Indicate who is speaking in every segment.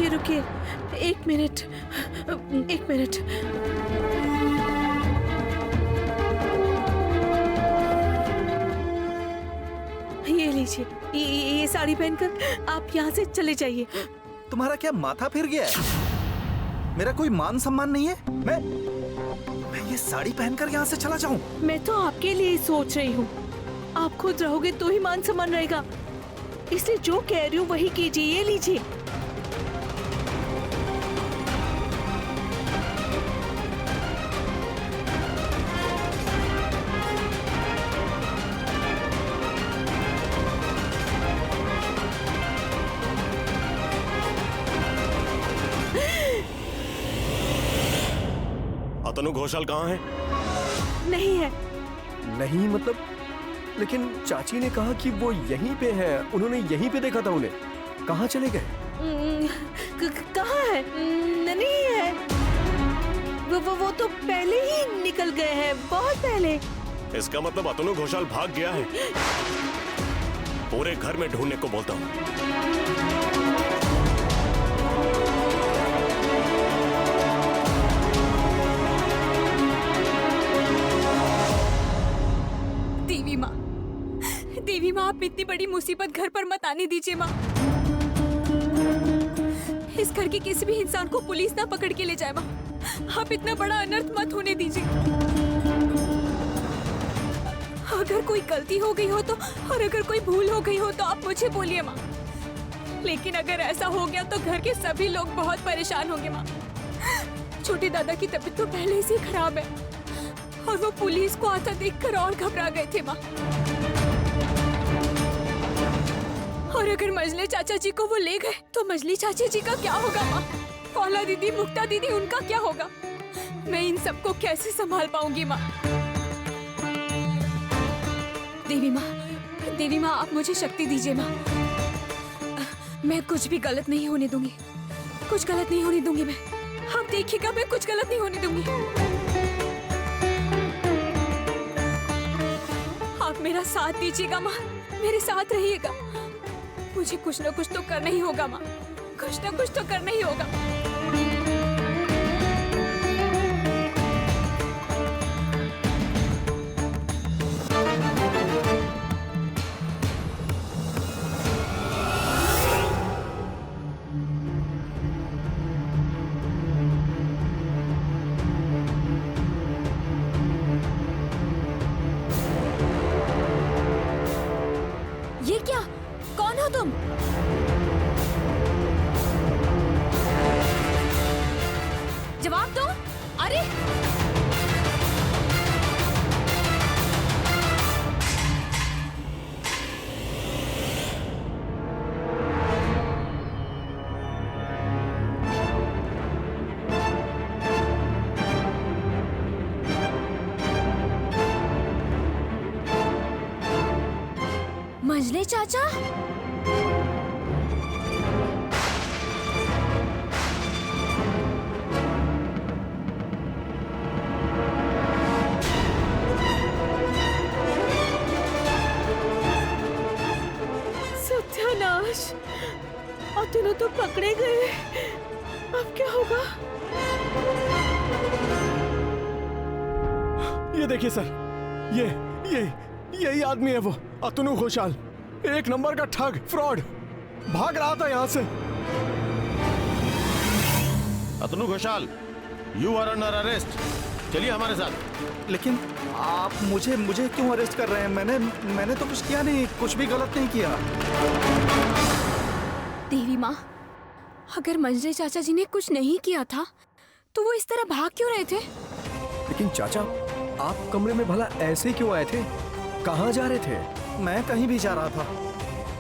Speaker 1: रुकिए रुकिए, एक मिनट, एक मिनट। ये लीजिए, ये साड़ी पहनकर आप यहाँ से चले जाइए।
Speaker 2: तुम्हारा क्या माथा फिर गया है? मेरा कोई मान सम्मान नहीं है? मैं ये साड़ी पहनकर यहाँ से चला जाऊं?
Speaker 1: मैं तो आपके लिए ही सोच रही हूँ। आप खुद रहोगे तो ही मान सम्मान रहेगा, इसलिए जो कह रही हूँ वही कीजिए। ये लीजिए।
Speaker 3: अतनु घोषाल कहाँ है?
Speaker 1: नहीं है।
Speaker 4: नहीं मतलब, लेकिन चाची ने कहा कि वो यहीं पे है, उन्होंने यहीं पे देखा था उन्हें। कहाँ चले गए?
Speaker 1: कहाँ है? नहीं है। वो तो पहले ही निकल गए हैं, बहुत पहले।
Speaker 3: इसका मतलब अतनु घोषाल भाग गया है। पूरे घर में ढूंढने को बोलता हूँ।
Speaker 5: देवी माँ, आप इतनी बड़ी मुसीबत घर पर मत आने दीजिए माँ। इस घर के किसी भी इंसान को पुलिस ना पकड़ के ले जाए माँ। आप इतना बड़ा अनर्थ मत होने दीजिए। अगर कोई गलती हो गई हो तो, और अगर कोई भूल हो गई हो तो आप मुझे बोलिए माँ। लेकिन अगर ऐसा हो गया तो घर के सभी लोग बहुत परेशान होंगे माँ। छोटे दादा की तबीयत तो पहले से खराब है और वो पुलिस को आता देखकर और घबरा गए थे माँ। और अगर मजले चाचा जी को वो ले गए तो मजली चाची जी का क्या होगा माँ? पौला दीदी, मुक्ता दीदी, उनका क्या होगा? मैं इन सबको कैसे संभाल पाऊंगी माँ? देवी माँ आप मुझे शक्ति दीजिए माँ। मैं कुछ भी गलत नहीं होने दूंगी, कुछ गलत नहीं होने दूंगी मैं। आप देखिएगा, मैं कुछ गलत नहीं होने दूंगी। आप मेरा साथ दीजिएगा माँ, मेरे साथ रहिएगा। मुझे कुछ न कुछ तो करना ही होगा माँ, कुछ न कुछ तो करना ही होगा। ये क्या? कौन हो तुम? जवाब दो। अरे मंजले चाचा,
Speaker 1: सत्यानाश, अतनु तो पकड़े गए। अब क्या होगा?
Speaker 4: ये देखिए सर, यही आदमी है वो, अतनु घोषाल। एक नंबर का ठग, फ्रॉड, भाग रहा था यहाँ से।
Speaker 3: Atanu Ghoshal, you are under arrest. चलिए हमारे साथ।
Speaker 2: लेकिन आप मुझे क्यों अरेस्ट कर रहे हैं? मैंने तो कुछ किया नहीं, कुछ भी गलत नहीं किया।
Speaker 5: देवी माँ, अगर मंजले चाचा जी ने कुछ नहीं किया था तो वो इस तरह भाग क्यों रहे थे?
Speaker 4: लेकिन चाचा, आप कमरे में भला ऐसे क्यों आए थे? कहाँ जा रहे थे?
Speaker 2: मैं कहीं भी जा रहा था।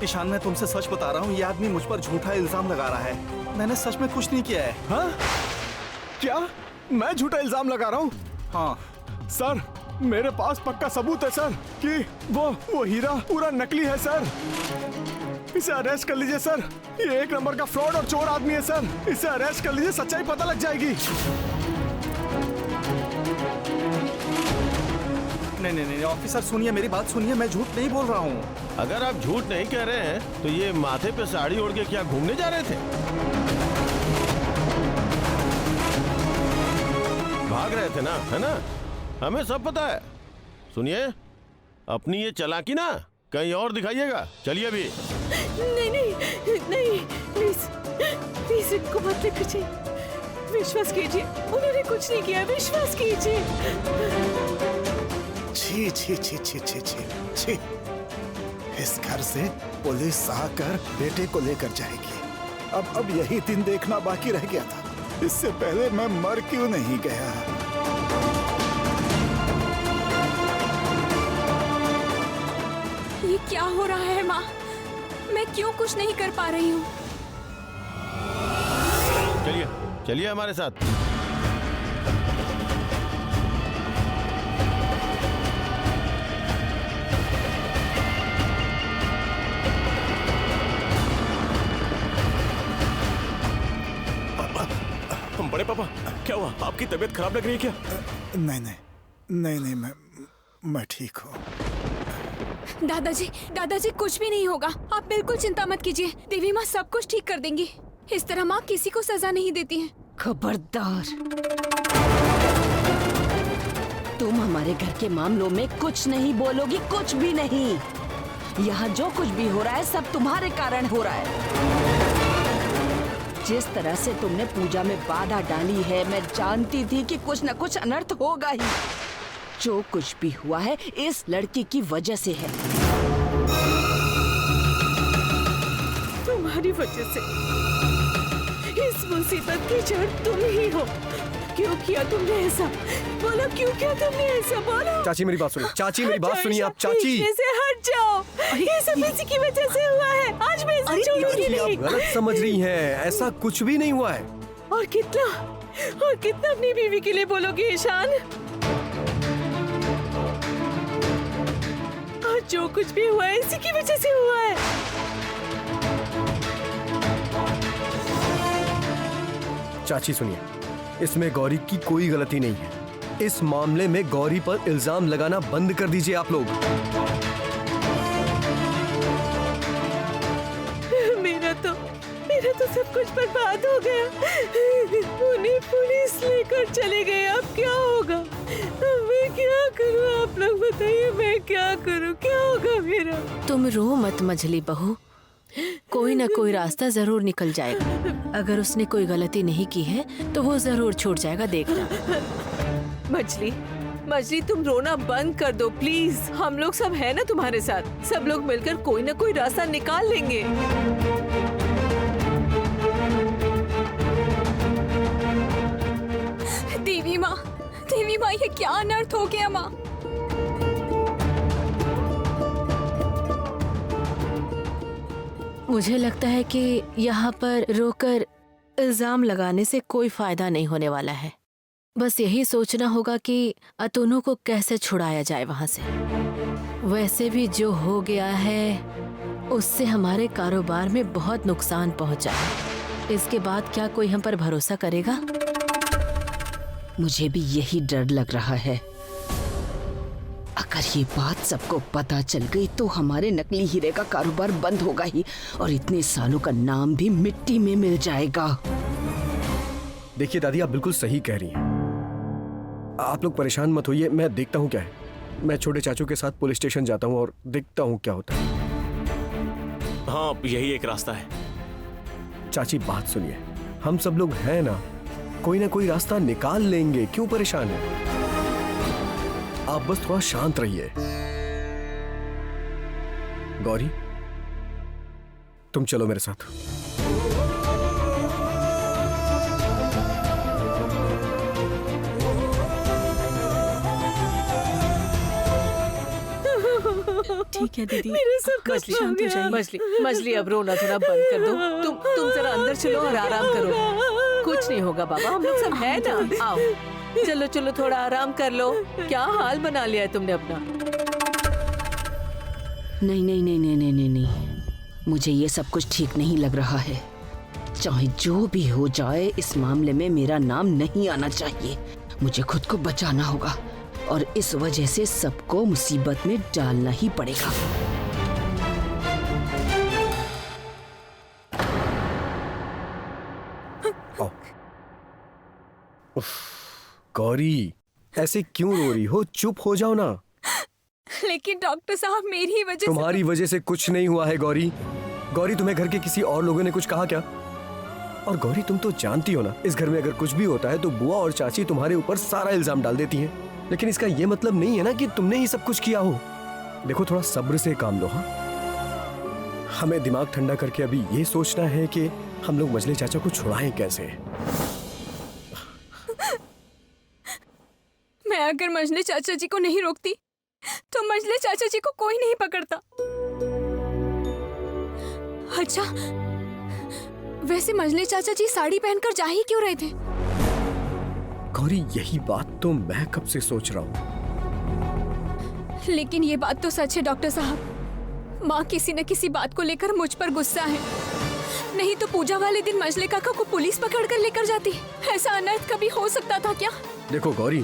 Speaker 2: ईशान, मैं तुमसे सच बता रहा हूँ, ये आदमी मुझ पर झूठा इल्जाम लगा रहा है। मैंने सच में कुछ नहीं किया है।
Speaker 4: हाँ? क्या मैं झूठा इल्जाम लगा रहा हूँ?
Speaker 2: हाँ
Speaker 4: सर, मेरे पास पक्का सबूत है सर कि वो हीरा पूरा नकली है सर। इसे अरेस्ट कर लीजिए सर, ये एक नंबर का फ्रॉड और चोर आदमी है सर। इसे अरेस्ट कर लीजिए, सच्चाई पता लग जाएगी।
Speaker 2: नहीं ऑफिसर, सुनिए मेरी बात सुनिए, मैं झूठ नहीं बोल रहा हूँ।
Speaker 3: अगर आप झूठ नहीं कह रहे हैं तो ये माथे पे साड़ी ओढ़ के क्या घूमने जा रहे थे?
Speaker 6: भाग रहे थे ना, है ना? हमें सब पता है। सुनिए, अपनी ये चालाकी ना कहीं और दिखाइएगा। चलिए अभी।
Speaker 1: नहीं नहीं नहीं, प्लीज प्लीज इनको मत लेकर जाइए। विश्वास कीजिए, उन्होंने कुछ नहीं किया, विश्वास कीजिए।
Speaker 2: छी छी छी छी छी छी छी। इस घर से पुलिस आकर बेटे को लेकर जाएगी। अब यही दिन देखना बाकी रह गया था। इससे पहले मैं मर क्यों नहीं गया?
Speaker 5: ये क्या हो रहा है माँ? मैं क्यों कुछ नहीं कर पा रही हूँ?
Speaker 6: चलिए चलिए हमारे साथ।
Speaker 3: बड़े पापा, क्या हुआ? आपकी तबीयत खराब लग रही है क्या?
Speaker 2: नहीं नहीं नहीं नहीं, मैं ठीक हूँ।
Speaker 5: दादाजी कुछ भी नहीं होगा। आप बिल्कुल चिंता मत कीजिए। देवी माँ सब कुछ ठीक कर देंगी। इस तरह माँ किसी को सजा नहीं देती हैं।
Speaker 1: खबरदार, तुम हमारे घर के मामलों में कुछ नहीं बोलोगी, कुछ भी नहीं। यहाँ जो कुछ भी हो रहा है सब तुम्हारे कारण हो रहा है। जिस तरह से तुमने पूजा में बाधा डाली है, मैं जानती थी कि कुछ न कुछ अनर्थ होगा ही। जो कुछ भी हुआ है इस लड़की की वजह से है। तुम्हारी वजह से इस मुसीबत की जड़ तुम ही हो। क्यों किया तुमने ऐसा? बोलो क्यों किया तुमने ऐसा? बोलो।
Speaker 4: चाची मेरी बात सुनिए, चाची मेरी बात सुनिए आप। चाची
Speaker 1: से हट जाओ। ये सब इसी की वजह से हुआ है। आज मैं इसे छोड़ूंगी नहीं।
Speaker 4: आप गलत समझ रही हैं। ऐसा कुछ भी नहीं हुआ है।
Speaker 1: और कितना अपनी बीवी के लिए बोलोगे ईशान? आज जो कुछ भी हुआ है इसी की वजह से हुआ है।
Speaker 4: चाची सुनिए, इसमें गौरी की कोई गलती नहीं है। इस मामले में गौरी पर इल्जाम लगाना बंद कर दीजिए आप लोग।
Speaker 1: मेरा तो सब कुछ बर्बाद हो गया। उन्हें पुलिस लेकर चले गए। अब क्या होगा? मैं क्या करूं? आप लोग बताइए, मैं क्या करूं? क्या होगा मेरा?
Speaker 7: तुम रो मत मझली बहू, कोई ना कोई रास्ता जरूर निकल जाएगा। अगर उसने कोई गलती नहीं की है तो वो जरूर छूट जाएगा, देखना।
Speaker 1: मछली तुम रोना बंद कर दो प्लीज। हम लोग सब है ना तुम्हारे साथ। सब लोग मिलकर कोई ना कोई रास्ता निकाल लेंगे।
Speaker 5: देवी माँ ये क्या अनर्थ हो गया माँ?
Speaker 7: मुझे लगता है कि यहाँ पर रोकर इल्जाम लगाने से कोई फायदा नहीं होने वाला है। बस यही सोचना होगा कि अतुनु को कैसे छुड़ाया जाए वहाँ से। वैसे भी जो हो गया है उससे हमारे कारोबार में बहुत नुकसान पहुँचा है। इसके बाद क्या कोई हम पर भरोसा करेगा?
Speaker 1: मुझे भी यही डर लग रहा है। अगर ये बात सबको पता चल गई तो हमारे नकली हीरे का कारोबार बंद होगा ही और इतने सालों का नाम भी मिट्टी में मिल जाएगा।
Speaker 4: देखिए दादी, आप बिल्कुल सही कह रही हैं। आप लोग परेशान मत होइए, मैं देखता हूँ क्या है। मैं छोटे चाचू के साथ पुलिस स्टेशन जाता हूँ और देखता हूँ क्या होता है।
Speaker 3: हाँ, यही एक रास्ता है।
Speaker 4: चाची बात सुनिए, हम सब लोग हैं ना कोई रास्ता निकाल लेंगे। क्यों परेशान है? आप बस थोड़ा शांत रहिए। गौरी, तुम चलो मेरे साथ।
Speaker 7: ठीक है दीदी,
Speaker 1: मेरे सब कुछ
Speaker 7: मछली शांत हो जाइए।
Speaker 1: मछली अब रोना थोड़ा बंद कर दो। तुम जरा अंदर चलो और आराम करो। कुछ नहीं होगा बाबा, हम लोग सब है ना। आओ चलो थोड़ा आराम कर लो। क्या हाल बना लिया है तुमने अपना? नहीं, मुझे ये सब कुछ ठीक नहीं लग रहा है। चाहे जो भी हो जाए, इस मामले में मेरा नाम नहीं आना चाहिए। मुझे खुद को बचाना होगा और इस वजह से सबको मुसीबत में डालना ही पड़ेगा।
Speaker 8: गौरी, ऐसे क्यों रो रही हो? चुप हो जाओ ना।
Speaker 5: लेकिन डॉक्टर साहब मेरी ही वजह
Speaker 8: तुम्हारी वजह से कुछ नहीं हुआ है गौरी। गौरी, तुम्हें घर के किसी और लोगों ने कुछ कहा क्या? और गौरी, तुम तो जानती हो ना, इस घर में अगर कुछ भी होता है तो बुआ और चाची तुम्हारे ऊपर सारा इल्जाम डाल देती हैं। लेकिन इसका ये मतलब नहीं है ना कि तुमने ही सब कुछ किया हो। देखो, थोड़ा सब्र से काम लो। हाँ, हमें दिमाग ठंडा करके अभी ये सोचना है कि हम लोग मजले चाचा को छुड़ाएं कैसे।
Speaker 5: मैं अगर मजले चाचा जी को नहीं रोकती तो मजले चाचा जी को कोई नहीं पकड़ता। अच्छा, वैसे मजले चाचा जी साड़ी पहनकर जा ही क्यों रहे थे?
Speaker 8: गौरी, यही बात तो मैं कब से सोच रहा हूँ।
Speaker 5: लेकिन ये बात तो सच है डॉक्टर साहब, माँ किसी न किसी बात को लेकर मुझ पर गुस्सा है। नहीं तो पूजा वाले दिन मजले काका को पुलिस पकड़ कर लेकर जाती। ऐसा अनर्थ कभी हो सकता था क्या?
Speaker 8: देखो गौरी,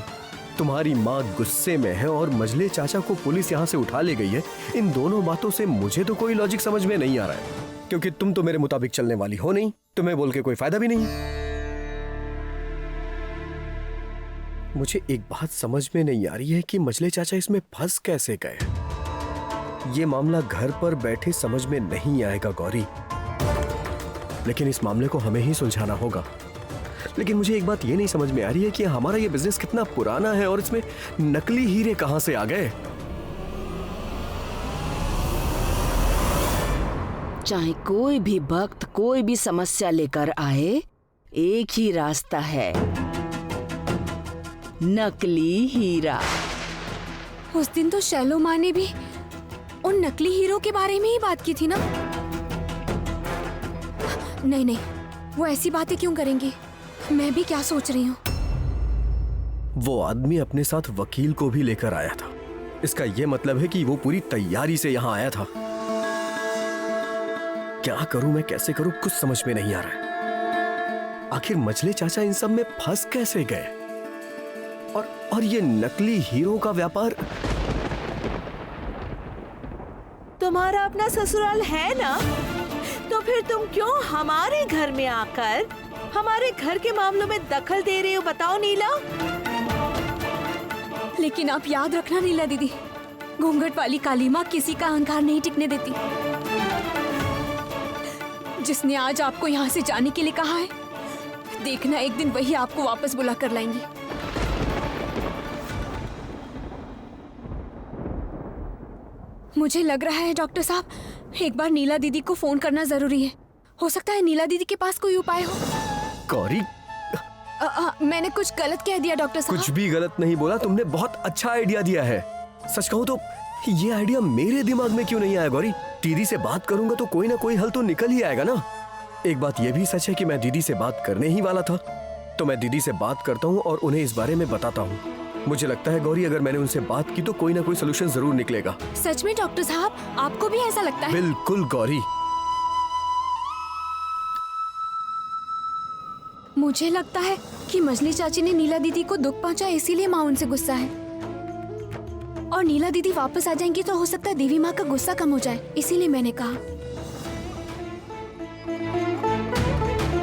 Speaker 8: तुम्हारी माँ गुस्से में है और मजले चाचा को पुलिस यहाँ से उठा ले गई है। इन दोनों बातों से मुझे तो कोई लॉजिक समझ में नहीं आ रहा है, क्योंकि तुम तो मेरे मुताबिक चलने वाली हो नहीं। तुम्हें बोल के कोई फायदा भी नहीं। मुझे एक बात समझ में नहीं आ रही है कि मजले चाचा इसमें फंस कैसे गए। ये मामला घर पर बैठे समझ में नहीं आएगा गौरी, लेकिन इस मामले को हमें ही सुलझाना होगा। लेकिन मुझे एक बात ये नहीं समझ में आ रही है कि हमारा ये बिजनेस कितना पुराना है और इसमें नकली हीरे कहां से आ गए।
Speaker 1: चाहे कोई भी भक्त कोई भी समस्या लेकर आए, एक ही रास्ता है, नकली हीरा।
Speaker 5: उस दिन तो शैलो माँ ने भी उन नकली हीरो के बारे में ही बात की थी ना? नहीं नहीं, वो ऐसी बातें क्यों करेंगे? मैं भी क्या सोच रही हूँ।
Speaker 8: वो आदमी अपने साथ वकील को भी लेकर आया था। इसका ये मतलब है कि वो पूरी तैयारी से यहाँ आया था। क्या करूं मैं, कैसे करूं, कुछ समझ में नहीं आ रहा है। आखिर मजले चाचा इन सब में फंस कैसे गए? और ये नकली हीरो का व्यापार।
Speaker 9: तुम्हारा अपना ससुराल है ना, तो फिर तुम क्यों हमारे घर में आकर हमारे घर के मामलों में दखल दे रहे हो? बताओ नीला।
Speaker 5: लेकिन आप याद रखना नीला दीदी, घूंघट वाली काली माँ किसी का अहंकार नहीं टिकने देती। जिसने आज आपको यहाँ से जाने के लिए कहा है, देखना एक दिन वही आपको वापस बुला कर लाएंगी। मुझे लग रहा है डॉक्टर साहब, एक बार नीला दीदी को फोन करना जरूरी है। हो सकता है नीला दीदी के पास कोई उपाय हो।
Speaker 8: गौरी,
Speaker 5: मैंने कुछ गलत कह दिया डॉक्टर साहब?
Speaker 8: कुछ भी गलत नहीं बोला, तुमने बहुत अच्छा आइडिया दिया है। सच कहूँ तो ये आइडिया मेरे दिमाग में क्यों नहीं आया गौरी? दीदी से बात करूंगा तो कोई ना कोई हल तो निकल ही आएगा ना। एक बात ये भी सच है कि मैं दीदी से बात करने ही वाला था, तो मैं दीदी से बात करता हूँ और उन्हें इस बारे में बताता हूँ। मुझे लगता है गौरी, अगर मैंने उनसे बात की तो कोई ना कोई सोल्यूशन जरूर निकलेगा।
Speaker 5: सच में डॉक्टर साहब, आपको भी ऐसा लगता है?
Speaker 8: बिल्कुल गौरी।
Speaker 5: मुझे लगता है कि मजली चाची ने नीला दीदी को दुख पहुंचा, इसीलिए माँ उनसे गुस्सा है। और नीला दीदी वापस आ जाएंगी तो हो सकता है देवी माँ का गुस्सा कम हो जाए, इसीलिए मैंने कहा।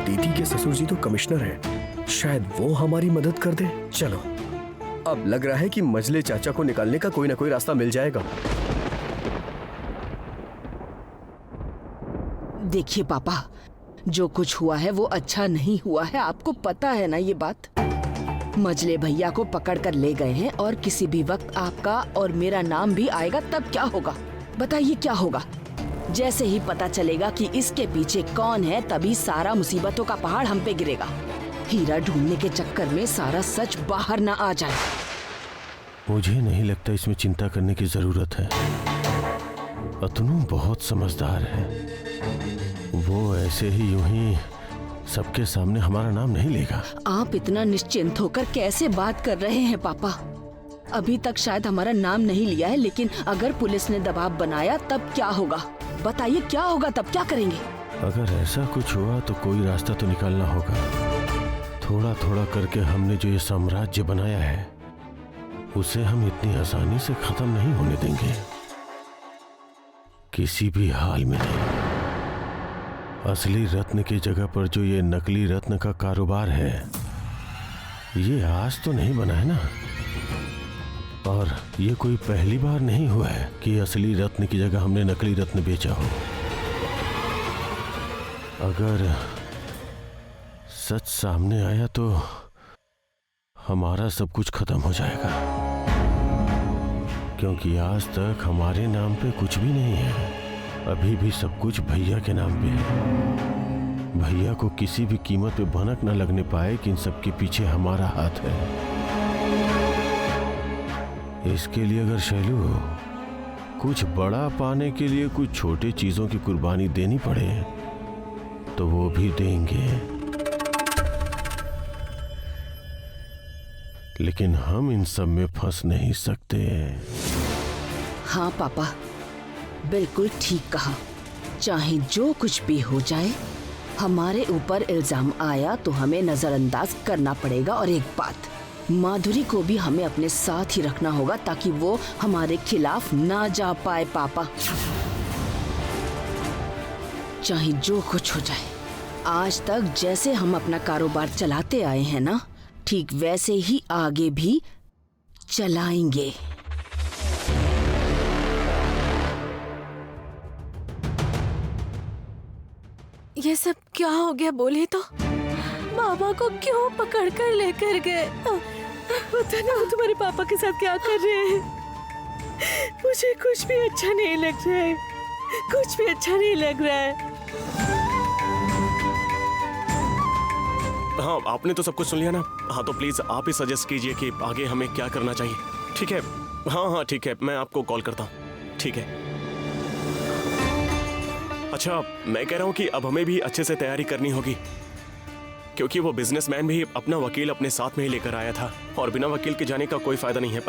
Speaker 8: दीदी के ससुर जी तो कमिश्नर हैं, शायद वो हमारी मदद कर दे। चलो, अब लग रहा है कि मजले चाचा को निकालने का कोई ना कोई रास्ता मिल जाएगा।
Speaker 1: देखिए पापा, जो कुछ हुआ है वो अच्छा नहीं हुआ है, आपको पता है ना ये बात। मजले भैया को पकड़ कर ले गए हैं और किसी भी वक्त आपका और मेरा नाम भी आएगा, तब क्या होगा? बताइए क्या होगा? जैसे ही पता चलेगा कि इसके पीछे कौन है, तभी सारा मुसीबतों का पहाड़ हम पे गिरेगा। हीरा ढूंढने के चक्कर में सारा सच बाहर ना आ जाए।
Speaker 6: मुझे नहीं लगता इसमें चिंता करने की जरूरत है। अतनु बहुत समझदार है, वो ऐसे ही यूं ही सबके सामने हमारा नाम नहीं लेगा।
Speaker 1: आप इतना निश्चिंत होकर कैसे बात कर रहे हैं पापा? अभी तक शायद हमारा नाम नहीं लिया है, लेकिन अगर पुलिस ने दबाव बनाया तब क्या होगा? बताइए क्या होगा, तब क्या करेंगे?
Speaker 6: अगर ऐसा कुछ हुआ तो कोई रास्ता तो निकालना होगा। थोड़ा थोड़ा करके हमने जो ये साम्राज्य बनाया है, उसे हम इतनी आसानी से खत्म नहीं होने देंगे, किसी भी हाल में नहीं। असली रत्न की जगह पर जो ये नकली रत्न का कारोबार है, ये आज तो नहीं बना है ना, और ये कोई पहली बार नहीं हुआ है कि असली रत्न की जगह हमने नकली रत्न बेचा हो। अगर सच सामने आया तो हमारा सब कुछ खत्म हो जाएगा, क्योंकि आज तक हमारे नाम पे कुछ भी नहीं है। अभी भी सब कुछ भैया के नाम पे है। भैया को किसी भी कीमत पे भनक न लगने पाए कि इन सब के पीछे हमारा हाथ है। इसके लिए अगर शैलू कुछ बड़ा पाने के लिए कुछ छोटे चीजों की कुर्बानी देनी पड़े तो वो भी देंगे, लेकिन हम इन सब में फंस नहीं सकते।
Speaker 1: हाँ पापा, बिल्कुल ठीक कहा। चाहे जो कुछ भी हो जाए, हमारे ऊपर इल्जाम आया तो हमें नजरअंदाज करना पड़ेगा। और एक बात, माधुरी को भी हमें अपने साथ ही रखना होगा ताकि वो हमारे खिलाफ ना जा पाए पापा। चाहे जो कुछ हो जाए, आज तक जैसे हम अपना कारोबार चलाते आए हैं ना, ठीक वैसे ही आगे भी चलाएंगे।
Speaker 7: ये सब क्या हो गया बोले तो?
Speaker 9: बाबा को क्यों पकड़ कर लेकर गए? पता नहीं वो तुम्हारे पापा के साथ क्या कर रहे हैं। मुझे कुछ भी अच्छा नहीं लग रहा है, कुछ भी अच्छा नहीं लग रहा है।
Speaker 3: हाँ, आपने तो सब कुछ सुन लिया ना। हाँ, तो प्लीज आप ही सजेस्ट कीजिए कि आगे हमें क्या करना चाहिए। ठीक है? हाँ, ठीक है, मैं आपको कॉल करता हूँ। ठीक है। अच्छा, मैं कह रहा हूँ कि अब हमें भी अच्छे से तैयारी करनी होगी, क्योंकि वो बिजनेसमैन भी अपना वकील अपने साथ में ही लेकर आया था, और बिना वकील के जाने का कोई फायदा नहीं है।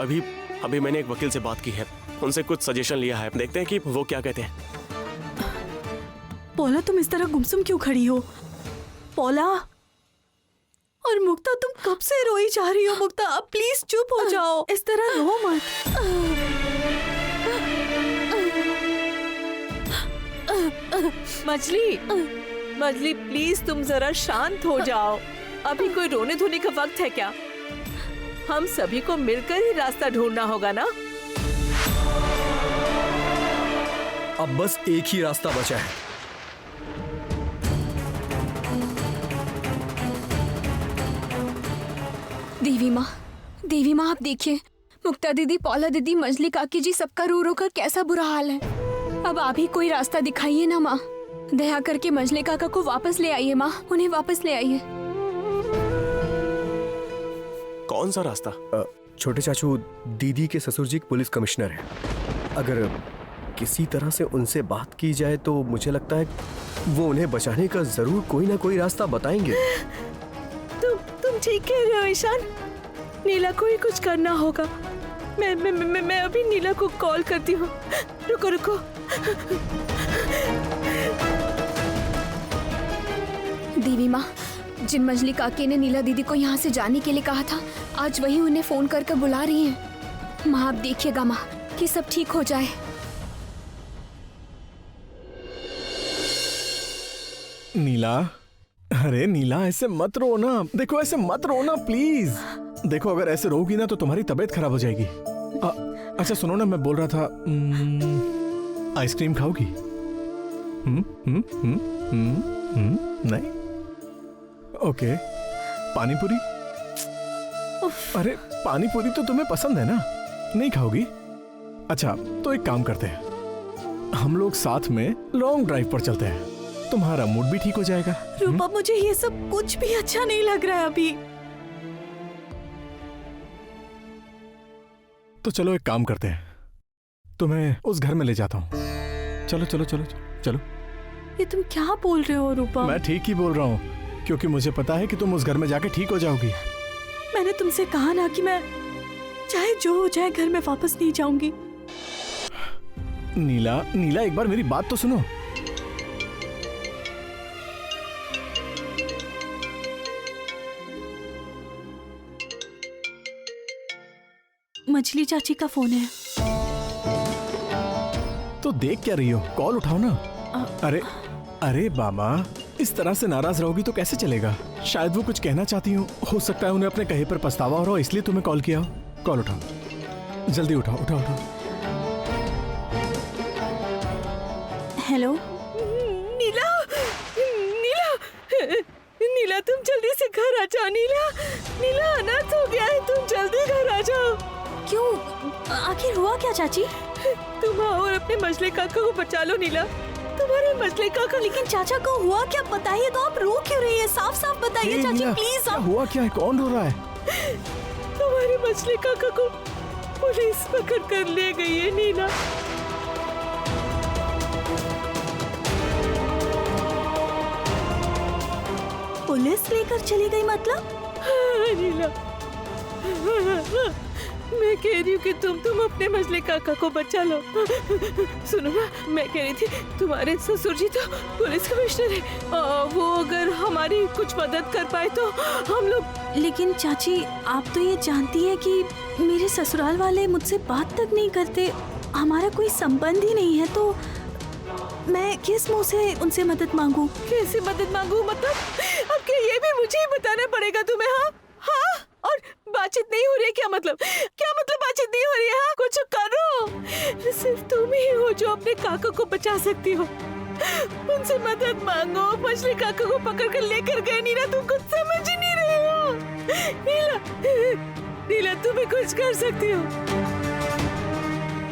Speaker 3: अभी मैंने एक वकील से बात की है, उनसे कुछ सजेशन लिया है, देखते हैं कि वो क्या कहते हैं।
Speaker 9: पौला, तुम इस तरह गुमसुम क्यों खड़ी हो? पौला और मुक्ता, तुम कब से रोई जा रही हो? मुक्ता, अब प्लीज चुप हो जाओ, इस तरह रो मत। मछली प्लीज तुम जरा शांत हो जाओ। अभी कोई रोने धोने का वक्त है क्या? हम सभी को मिलकर ही रास्ता ढूंढना होगा ना।
Speaker 8: अब बस एक ही रास्ता बचा है।
Speaker 5: देवी माँ आप देखिए, मुक्ता दीदी, पौला दीदी, मजली काकी जी, सबका रो रो कर कैसा बुरा हाल है। अब आप ही कोई रास्ता दिखाइए ना माँ। दया करके मजली काका को वापस ले आइए माँ, उन्हें वापस ले आइए।
Speaker 3: कौन सा रास्ता?
Speaker 8: छोटे चाचू, दीदी के ससुर जी पुलिस कमिश्नर हैं। अगर किसी तरह से उनसे बात की जाए तो मुझे लगता है वो उन्हें बचाने का जरूर कोई ना कोई रास्ता बताएंगे।
Speaker 9: तुम ठीक कह रहे हो ईशान। नीला को ही कुछ करना होगा। मैं अभी नीला को कॉल करती हूँ। रुको।
Speaker 5: देवी माँ, जिन मजली काकी ने नीला दीदी को यहाँ से जाने के लिए कहा था, आज वही उन्हें फोन कर बुला रही हैं। माँ आप देखिएगा माँ कि सब ठीक हो जाए।
Speaker 4: नीला, अरे नीला, ऐसे मत रो ना। देखो, ऐसे मत रो ना प्लीज। देखो, अगर ऐसे रोगी ना तो तुम्हारी तबीयत खराब हो जाएगी। अच्छा सुनो ना, मैं बोल रहा था, आइसक्रीम खाओगी? नहीं? ओके। पानी पूरी? अरे पानी पूरी तो तुम्हें पसंद है ना, नहीं खाओगी? अच्छा, तो एक काम करते हैं, हम लोग साथ में लॉन्ग ड्राइव पर चलते हैं, तुम्हारा मूड भी ठीक हो जाएगा।
Speaker 9: रूपा, मुझे ये सब कुछ भी अच्छा नहीं लग रहा है अभी।
Speaker 4: तो चलो एक काम करते हैं, तुम्हें उस घर में ले जाता हूँ। चलो चलो चलो चलो।
Speaker 9: ये तुम क्या बोल रहे हो रूपा?
Speaker 4: मैं ठीक ही बोल रहा हूँ, क्योंकि मुझे पता है कि तुम उस घर में जाके ठीक हो जाओगी।
Speaker 9: मैंने तुमसे कहा ना कि मैं चाहे जो हो जाए घर में वापस नहीं जाऊंगी।
Speaker 4: नीला, नीला, एक बार मेरी बात तो सुनो।
Speaker 9: मछली चाची का फोन है।
Speaker 4: तो देख क्या रही हो, कॉल उठाओ ना। अरे बाबा, इस तरह से नाराज रहोगी तो कैसे चलेगा? शायद वो कुछ कहना चाहती हो सकता है उन्हें अपने कहे पर पछतावा हो रहा हो, इसलिए तुम्हें कॉल किया हो। कॉल उठाओ, जल्दी उठाओ उठाओ उठाओ।
Speaker 9: हेलो नीला, नीला, नीला तुम जल्दी से घर आ जाओ। नीला, नीला अनाथ हो गया है, तुम जल्दी घर आ जाओ। क्यों, आखिर हुआ क्या चाची? तुम आओ और अपने मजले काका को बचा लो। नीला, तुम्हारे मजले काका। लेकिन चाचा को हुआ क्या बताइए तो, आप रो क्यों रही है? साफ साफ बताइए चाची प्लीज।
Speaker 4: हुआ क्या है? कौन रो रहा है?
Speaker 9: तुम्हारे मजले काका को पुलिस पकड़ कर ले गई है नीला। पुलिस लेकर चली गई मतलब? हाँ, नीला, मैं कह रही हूँ कि तुम अपने मजले काका को बचा लो। सुनो ना, मैं कह रही थी तुम्हारे ससुर जी तो पुलिस कमिश्नर है, वो अगर हमारी कुछ मदद कर पाए तो हम लोग। लेकिन चाची आप तो ये जानती है कि मेरे ससुराल वाले मुझसे बात तक नहीं करते, हमारा कोई संबंध ही नहीं है, तो मैं किस मुंह से उनसे मदद मांगू? कैसे मदद मांगू मतलब? अब क्या ये भी मुझे ही बताना पड़ेगा तुम्हें? हाँ हाँ, और बातचीत नहीं हो रही है क्या मतलब? क्या मतलब बातचीत नहीं हो रही है? हाँ, कुछ करो। सिर्फ तुम ही हो जो अपने काका को बचा सकती हो। उनसे मदद मांगो। मछली काका को पकड़ कर लेकर गए। नीला तुम कुछ समझ ही नहीं रहे हो। नीला, नीला तुम भी कुछ कर सकती हो।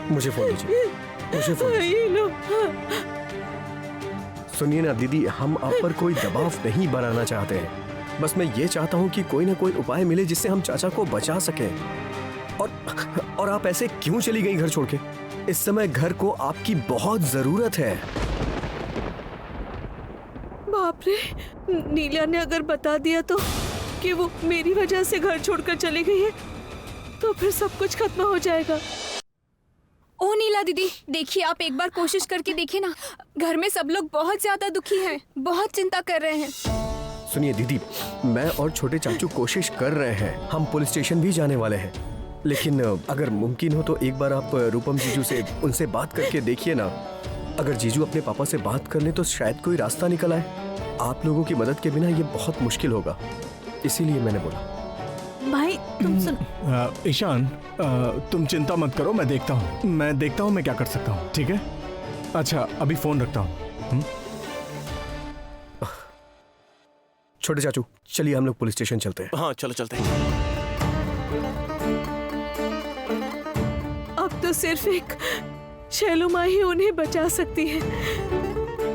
Speaker 8: मुझे फोन दीजिए, मुझे फोन दीजिए।
Speaker 9: ये लो।
Speaker 8: सुनिए ना दीदी, हम आप पर कोई दबाव नहीं बनाना चाहते हैं, बस मैं ये चाहता हूँ कि कोई ना कोई उपाय मिले जिससे हम चाचा को बचा सकें। और आप ऐसे क्यों चली गई घर छोड़ के? इस समय घर को आपकी बहुत जरूरत है।
Speaker 9: बाप रे, नीला ने अगर बता दिया तो कि वो मेरी वजह से घर छोड़कर चली गई है, तो फिर सब कुछ खत्म हो जाएगा।
Speaker 5: ओ नीला दीदी, देखिए आप एक बार कोशिश करके देखिए ना। घर में सब लोग बहुत ज्यादा दुखी हैं, बहुत चिंता कर रहे हैं।
Speaker 8: सुनिए दीदी, मैं और छोटे चाचू कोशिश कर रहे हैं, हम पुलिस स्टेशन भी जाने वाले हैं, लेकिन अगर मुमकिन हो तो एक बार आप रूपम जीजू से उनसे बात करके देखिए ना। अगर जीजू अपने पापा से बात कर ले तो शायद कोई रास्ता निकल आए। आप लोगों की मदद के बिना ये बहुत मुश्किल होगा, इसीलिए मैंने बोला।
Speaker 9: भाई तुम सुन।
Speaker 4: ईशान, तुम चिंता मत करो, मैं देखता हूँ मैं क्या कर सकता हूँ, ठीक है? अच्छा, अभी फोन रखता हूँ।
Speaker 8: छोटे चाचू चलिए हम लोग पुलिस स्टेशन चलते हैं।
Speaker 3: हाँ चलो चलते हैं।
Speaker 9: अब तो सिर्फ एक शैलू माँ ही उन्हें बचा सकती है,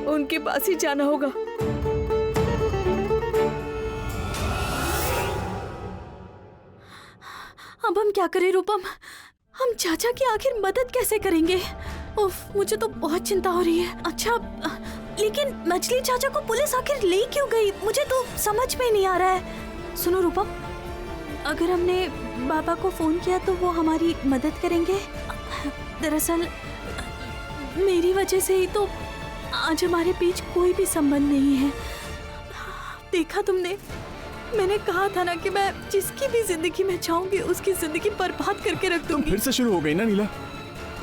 Speaker 9: उनके पास ही जाना होगा। अब हम क्या करें रूपम? हम चाचा की आखिर मदद कैसे करेंगे? उफ, मुझे तो बहुत चिंता हो रही है। अच्छा, लेकिन मछली चाचा को पुलिस आखिर ले क्यों गई? मुझे तो समझ में नहीं आ रहा है। सुनो रूपम, अगर हमने बाबा को फोन किया तो वो हमारी मदद करेंगे। दरअसल मेरी वजह से ही तो आज हमारे बीच कोई भी संबंध नहीं है। देखा तुमने, मैंने कहा था ना कि मैं जिसकी भी जिंदगी में चाहूंगी उसकी जिंदगी बर्बाद करके रख दूंगी।
Speaker 4: फिर से शुरू हो गई ना नीला?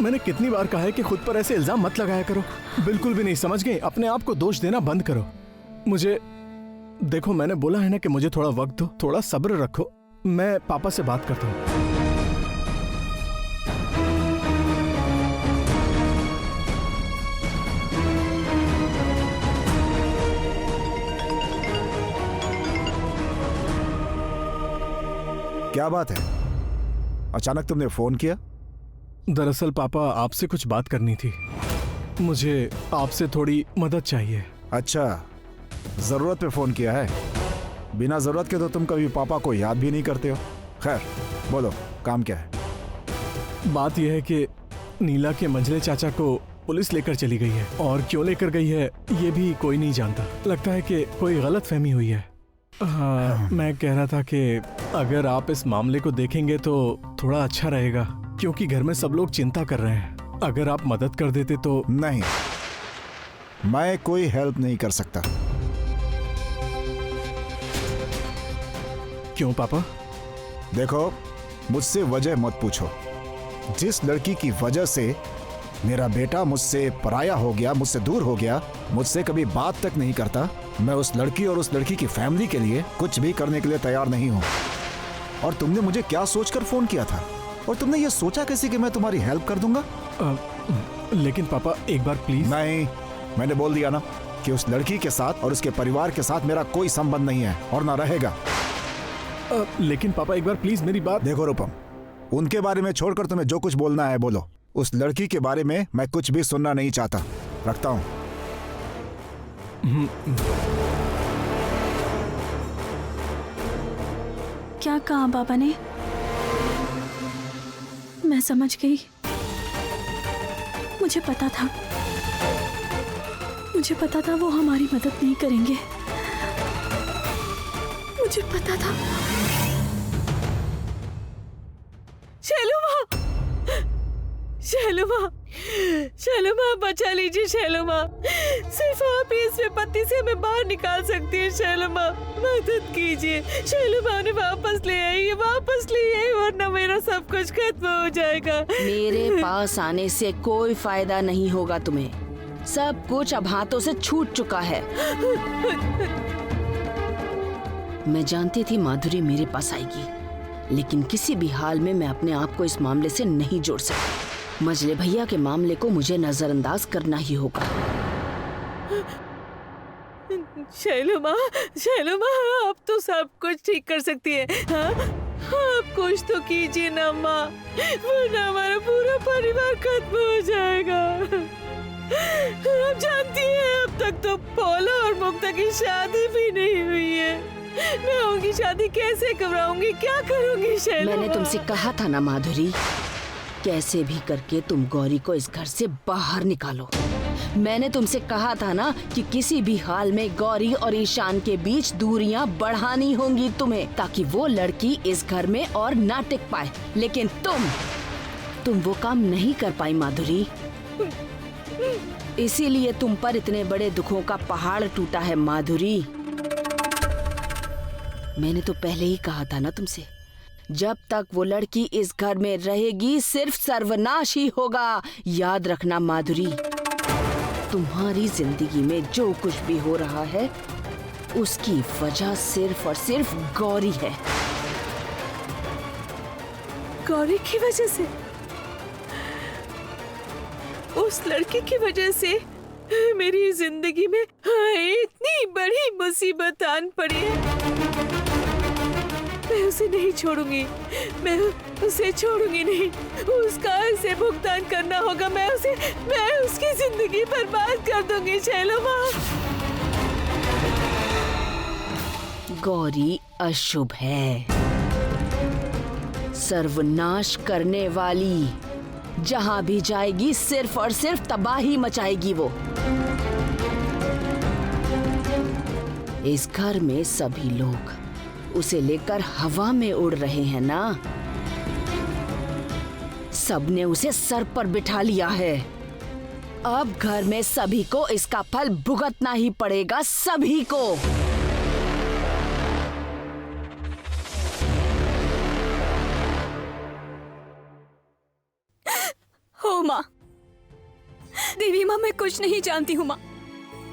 Speaker 4: मैंने कितनी बार कहा है कि खुद पर ऐसे इल्जाम मत लगाया करो। बिल्कुल भी नहीं, समझ गई? अपने आप को दोष देना बंद करो। मुझे देखो, मैंने बोला है ना कि मुझे थोड़ा वक्त दो, थोड़ा सब्र रखो। मैं पापा से बात करता हूँ।
Speaker 2: क्या बात है, अचानक तुमने फोन किया?
Speaker 4: दरअसल पापा, आपसे कुछ बात करनी थी। मुझे आपसे थोड़ी मदद चाहिए।
Speaker 2: अच्छा, जरूरत पे फोन किया है? बिना जरूरत के तो तुम कभी पापा को याद भी नहीं करते हो। खैर बोलो, काम क्या है?
Speaker 4: बात यह है कि नीला के मंझले चाचा को पुलिस लेकर चली गई है, और क्यों लेकर गई है ये भी कोई नहीं जानता। लगता है कि कोई गलतफहमी हुई है। हाँ, मैं कह रहा था कि अगर आप इस मामले को देखेंगे तो थोड़ा अच्छा रहेगा, क्योंकि घर में सब लोग चिंता कर रहे हैं। अगर आप मदद कर देते तो।
Speaker 2: नहीं, मैं कोई हेल्प नहीं कर सकता।
Speaker 4: क्यों पापा?
Speaker 2: देखो, मुझसे वजह मत पूछो। जिस लड़की की वजह से मेरा बेटा मुझसे पराया हो गया, मुझसे दूर हो गया, मुझसे कभी बात तक नहीं करता, मैं उस लड़की और उस लड़की की फैमिली के लिए कुछ भी करने के लिए तैयार नहीं हूँ। और तुमने मुझे क्या सोचकर फोन किया था? और तुमने ये सोचा कैसे कि मैं तुम्हारी हेल्प कर दूंगा?
Speaker 4: लेकिन पापा एक बार प्लीज।
Speaker 2: नहीं, मैंने बोल दिया ना कि उस लड़की के साथ और उसके परिवार के साथ मेरा कोई संबंध नहीं है और ना रहेगा।
Speaker 4: लेकिन पापा एक बार प्लीज मेरी बात।
Speaker 2: देखो रूपम, उनके बारे में छोड़कर तुम्हें जो कुछ बोलना है बोलो। उस लड़की के बारे में मैं कुछ भी सुनना नहीं चाहता। रखता हूँ।
Speaker 5: क्या कहा बाबा ने? मैं समझ गई। मुझे पता था वो हमारी मदद नहीं करेंगे। मुझे पता था। शैलो माँ बचा लीजिए। शैलो माँ, सिर्फ आप ही इस विपत्ति से हमें बाहर निकाल सकती है। शैलो माँ, मदद कीजिए। शैलो माँ ने वापस ले आइए, वरना मेरा सब कुछ खत्म हो जाएगा।
Speaker 1: मेरे पास आने से कोई फायदा नहीं होगा तुम्हें। सब कुछ अब हाथों से छूट चुका है। मैं जानती थी माधुरी मेरे पास आएगी, लेकिन किसी भी हाल में मैं अपने आप को इस मामले से नहीं जोड़ सकती। मजले भैया के मामले को मुझे नजरअंदाज करना ही होगा।
Speaker 9: शैलो माँ, आप तो सब कुछ ठीक कर सकती है। हाँ, आप कुछ तो कीजिए ना माँ, वरना हमारा पूरा परिवार खत्म हो जाएगा। आप जानती हैं अब तक तो पौला और मुक्ता की शादी भी नहीं हुई है। मैं उनकी शादी कैसे कराऊंगी, क्या करूंगी? शैलो,
Speaker 1: मैंने तुमसे कहा था ना माधुरी, कैसे भी करके तुम गौरी को इस घर से बाहर निकालो। मैंने तुमसे कहा था ना कि किसी भी हाल में गौरी और ईशान के बीच दूरियां बढ़ानी होंगी तुम्हें, ताकि वो लड़की इस घर में और ना टिक पाए। लेकिन तुम वो काम नहीं कर पाई माधुरी। इसीलिए तुम पर इतने बड़े दुखों का पहाड़ टूटा है माधुरी। मैंने तो पहले ही कहा था ना तुमसे, जब तक वो लड़की इस घर में रहेगी सिर्फ सर्वनाश ही होगा। याद रखना माधुरी, तुम्हारी जिंदगी में जो कुछ भी हो रहा है उसकी वजह सिर्फ और सिर्फ गौरी है।
Speaker 9: गौरी की वजह से? उस लड़की की वजह से मेरी जिंदगी में इतनी बड़ी मुसीबत आन पड़ी है। मैं उसे नहीं छोड़ूंगी, मैं उसे छोड़ूंगी नहीं। उसका इसे भुगतान करना होगा। मैं उसकी जिंदगी बर्बाद कर दूंगी। शैलो माँ,
Speaker 1: गौरी अशुभ है, सर्वनाश करने वाली। जहां भी जाएगी सिर्फ और सिर्फ तबाही मचाएगी वो। इस घर में सभी लोग उसे लेकर हवा में उड़ रहे हैं ना। सबने उसे सर पर बिठा लिया है। अब घर में सभी को इसका फल भुगतना ही पड़ेगा, सभी को।
Speaker 5: हो माँ, देवी माँ, मैं कुछ नहीं जानती हूँ माँ।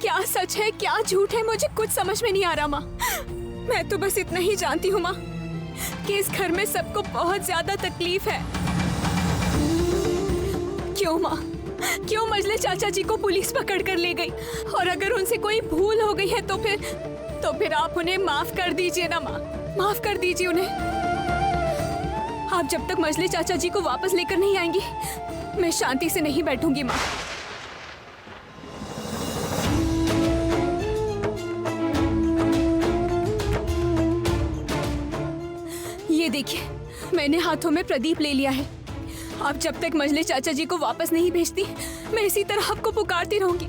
Speaker 5: क्या सच है क्या झूठ है मुझे कुछ समझ में नहीं आ रहा माँ। मैं तो बस इतना ही जानती हूँ माँ कि इस घर में सबको बहुत ज्यादा तकलीफ है। क्यों माँ, क्यों मजले चाचा जी को पुलिस पकड़ कर ले गई? और अगर उनसे कोई भूल हो गई है तो फिर आप उन्हें माफ कर दीजिए ना माँ, माफ कर दीजिए उन्हें। आप जब तक मजले चाचा जी को वापस लेकर नहीं आएंगी मैं शांति से नहीं बैठूंगी माँ। ये देखिए, मैंने हाथों में प्रदीप ले लिया है। आप जब तक मजले चाचा जी को वापस नहीं भेजती मैं इसी तरह आपको पुकारती रहूंगी।